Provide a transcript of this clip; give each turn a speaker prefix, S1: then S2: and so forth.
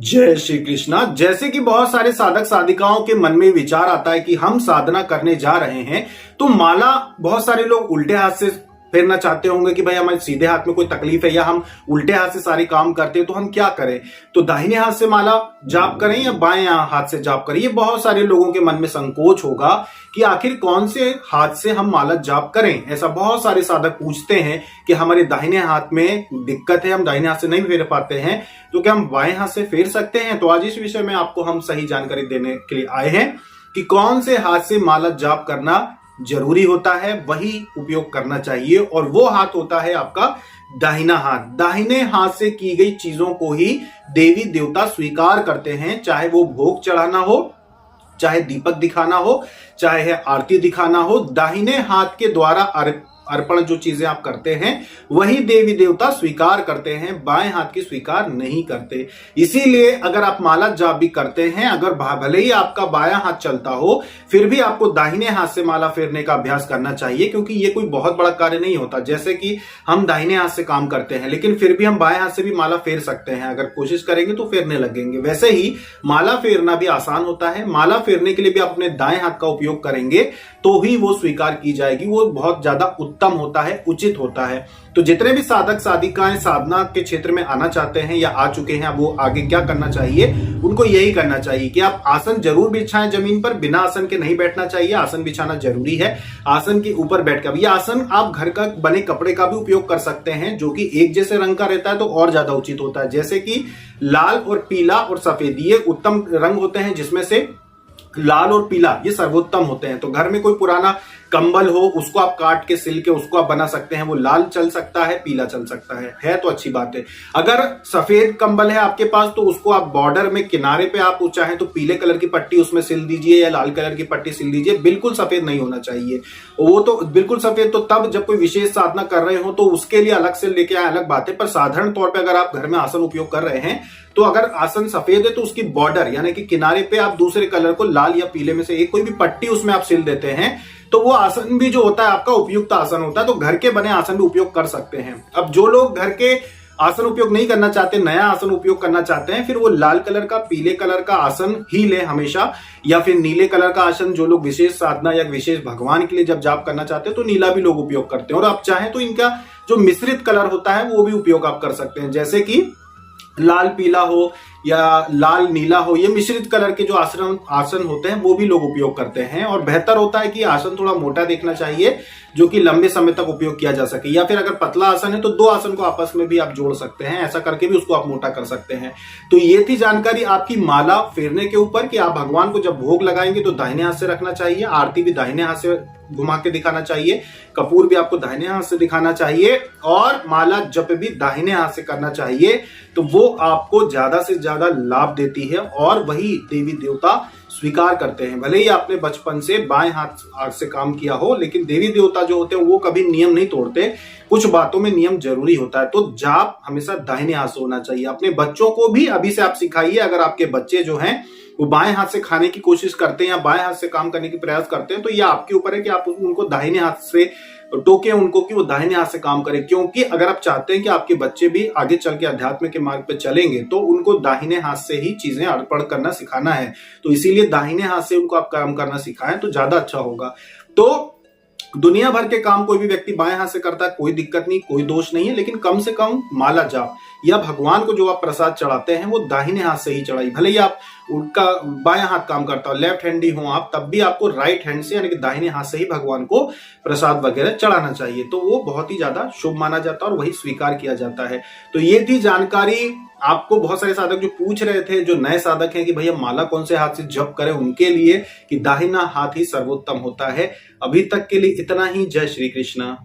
S1: जय श्री कृष्णा। जैसे कि बहुत सारे साधक साधिकाओं के मन में विचार आता है कि हम साधना करने जा रहे हैं, तो माला बहुत सारे लोग उल्टे हाथ से फेरना चाहते होंगे कि भाई हमारे सीधे हाथ में कोई तकलीफ है या हम उल्टे हाथ से सारे काम करते हैं तो हम क्या करें। तो दाहिने हाथ से माला जाप करें या बाएं हाथ से जाप करें, ये बहुत सारे लोगों के मन में संकोच होगा कि आखिर कौन से हाथ से हम माला जाप करें। ऐसा बहुत सारे साधक पूछते हैं कि हमारे दाहिने हाथ में दिक्कत है, हम दाहिने हाथ से नहीं फेर पाते हैं, तो क्या हम बाएं हाथ से फेर सकते हैं। तो आज इस विषय में आपको हम सही जानकारी देने के लिए आए हैं कि कौन से हाथ से माला जाप करना जरूरी होता है, वही उपयोग करना चाहिए। और वो हाथ होता है आपका दाहिना हाथ। दाहिने हाथ से की गई चीजों को ही देवी देवता स्वीकार करते हैं, चाहे वो भोग चढ़ाना हो, चाहे दीपक दिखाना हो, चाहे आरती दिखाना हो। दाहिने हाथ के द्वारा अर्पण जो चीजें आप करते हैं वही देवी देवता स्वीकार करते हैं, बाएं हाथ की स्वीकार नहीं करते। इसीलिए अगर आप माला जाप भी करते हैं, अगर भले ही आपका बायां हाथ चलता हो, फिर भी आपको दाहिने हाथ से माला फेरने का अभ्यास करना चाहिए, क्योंकि ये कोई बहुत बड़ा कार्य नहीं होता। जैसे कि हम दाहिने हाथ से काम करते हैं लेकिन फिर भी हम बाएं हाथ से भी माला फेर सकते हैं, अगर कोशिश करेंगे तो फेरने लगेंगे। वैसे ही माला फेरना भी आसान होता है। माला फेरने के लिए भी आप अपने दाएं हाथ का उपयोग करेंगे तो ही वो स्वीकार की जाएगी, वो बहुत ज्यादा उत्तम होता है, उचित होता है। तो जितने भी साधक साधिकाएं साधना के क्षेत्र में आना चाहते हैं या आ चुके हैं, वो आगे क्या करना चाहिए, उनको यही करना चाहिए कि आप आसन जरूर बिछाएं जमीन पर, बिना आसन के नहीं बैठना चाहिए। आसन बिछाना जरूरी है। आसन के ऊपर बैठकर, ये आसन आप घर का बने कपड़े का भी उपयोग कर सकते हैं, जो कि एक जैसे रंग का रहता है तो और ज्यादा उचित होता है। जैसे कि लाल और पीला और सफेद, ये उत्तम रंग होते हैं, जिसमें से लाल और पीला ये सर्वोत्तम होते हैं। तो घर में कोई पुराना कंबल हो, उसको आप काट के सिल के उसको आप बना सकते हैं। वो लाल चल सकता है, पीला चल सकता है तो अच्छी बात है। अगर सफेद कंबल है आपके पास तो उसको आप बॉर्डर में किनारे पे आप चाहें तो पीले कलर की पट्टी उसमें सिल दीजिए या लाल कलर की पट्टी सिल दीजिए। बिल्कुल सफेद नहीं होना चाहिए। वो तो बिल्कुल सफेद तो तब जब कोई विशेष साधना कर रहे हो तो उसके लिए अलग से लेके आए, अलग बात है। पर साधारण तौर पर अगर आप घर में आसन उपयोग कर रहे हैं तो अगर आसन सफेद है तो उसकी बॉर्डर यानी कि किनारे पे आप दूसरे कलर को लाल या पीले में से एक कोई भी पट्टी उसमें आप सिल देते हैं, तो वो आसन भी जो होता है आपका उपयुक्त आसन होता है। तो घर के बने आसन भी उपयोग कर सकते हैं। अब जो लोग घर के आसन उपयोग नहीं करना चाहते, नया आसन उपयोग करना चाहते हैं, फिर वो लाल कलर का, पीले कलर का आसन ही ले हमेशा, या फिर नीले कलर का आसन। जो लोग विशेष साधना या विशेष भगवान के लिए जब जाप करना चाहते हैं तो नीला भी लोग उपयोग करते हैं। और आप चाहें तो इनका जो मिश्रित कलर होता है वो भी उपयोग आप कर सकते हैं, जैसे कि लाल पीला हो या लाल नीला हो। ये मिश्रित कलर के जो आसन होते हैं वो भी लोग उपयोग करते हैं। और बेहतर होता है कि आसन थोड़ा मोटा देखना चाहिए, जो कि लंबे समय तक उपयोग किया जा सके। या फिर अगर पतला आसन है तो दो आसन को आपस में भी आप जोड़ सकते हैं, ऐसा करके भी उसको आप मोटा कर सकते हैं। तो ये थी जानकारी आपकी माला फेरने के ऊपर कि आप भगवान को जब भोग लगाएंगे तो दाहिने हाथ से रखना चाहिए, आरती भी दाहिने हाथ से घुमा के दिखाना चाहिए, कपूर भी आपको दाहिने हाथ से दिखाना चाहिए, और माला जप भी दाहिने हाथ से करना चाहिए। तो वो आपको ज्यादा से ज्यादा लाभ देती है और वही देवी देवता स्वीकार करते हैं। भले ही आपने बचपन से बाएं हाथ से काम किया हो, लेकिन देवी देवता जो होते हैं वो कभी नियम नहीं तोड़ते। कुछ बातों में नियम जरूरी होता है। तो जाप हमेशा दाहिने हाथ से होना चाहिए। अपने बच्चों को भी अभी से आप सिखाइए। अगर आपके बच्चे जो हैं वो बाएं हाथ से खाने की कोशिश करते हैं या बाएं हाथ से काम करने की प्रयास करते हैं, तो ये आपके ऊपर है कि आप उनको दाहिने हाथ से टोके, उनको कि वो दाहिने हाथ से काम करें। क्योंकि अगर आप चाहते हैं कि आपके बच्चे भी आगे चल के अध्यात्म के मार्ग पे चलेंगे तो उनको दाहिने हाथ से ही चीजें अर्पण करना सिखाना है। तो इसीलिए दाहिने हाथ से उनको आप काम करना सिखाएं तो ज्यादा अच्छा होगा। तो दुनिया भर के काम कोई भी व्यक्ति बाएं हाथ से करता है, कोई दिक्कत नहीं, कोई दोष नहीं है, लेकिन कम से कम माला जाप या भगवान को जो आप प्रसाद चढ़ाते हैं वो दाहिने हाथ से ही चढ़ाई। भले ही आप उनका बायां हाथ काम करता हो, लेफ्ट हैंडी हो आप, तब भी आपको राइट हैंड से यानी कि दाहिने हाथ से ही भगवान को प्रसाद वगैरह चढ़ाना चाहिए। तो वो बहुत ही ज्यादा शुभ माना जाता है और वही स्वीकार किया जाता है। तो ये थी जानकारी। आपको बहुत सारे साधक जो पूछ रहे थे, जो नए साधक हैं कि भैया माला कौन से हाथ से जप करें, उनके लिए कि दाहिना हाथ ही सर्वोत्तम होता है। अभी तक के लिए इतना ही। जय श्री कृष्णा।